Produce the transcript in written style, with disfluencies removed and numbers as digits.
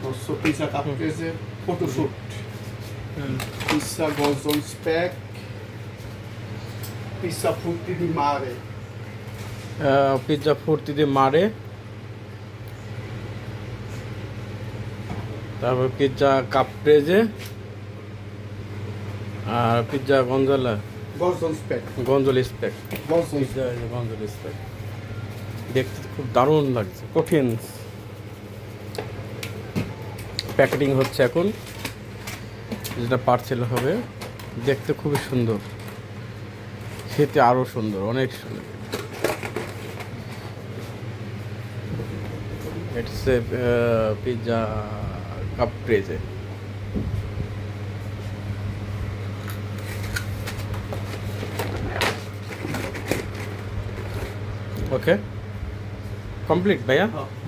Posso pizza caprese, photoshoot. Pizza Golden Speck. Pizza frutti di mare. Pizza ফুর্তি দিয়ে মারে, তারপর পিৎজা কাপ্রেজে, আর পিৎজা গঞ্জালা Golden Speck. গঞ্জল স্পেক। Golden পিৎজা গঞ্জল স্পেক দেখতে খুব দারুণ লাগছে, কঠিন। প্যাকেটিং হচ্ছে এখন, যেটা পার্সেল হবে। দেখতে খুবই সুন্দর, খেতে আরও সুন্দর, অনেক সুন্দর। It's a pizza caprese. Okay, complete ভাইয়া। Speck.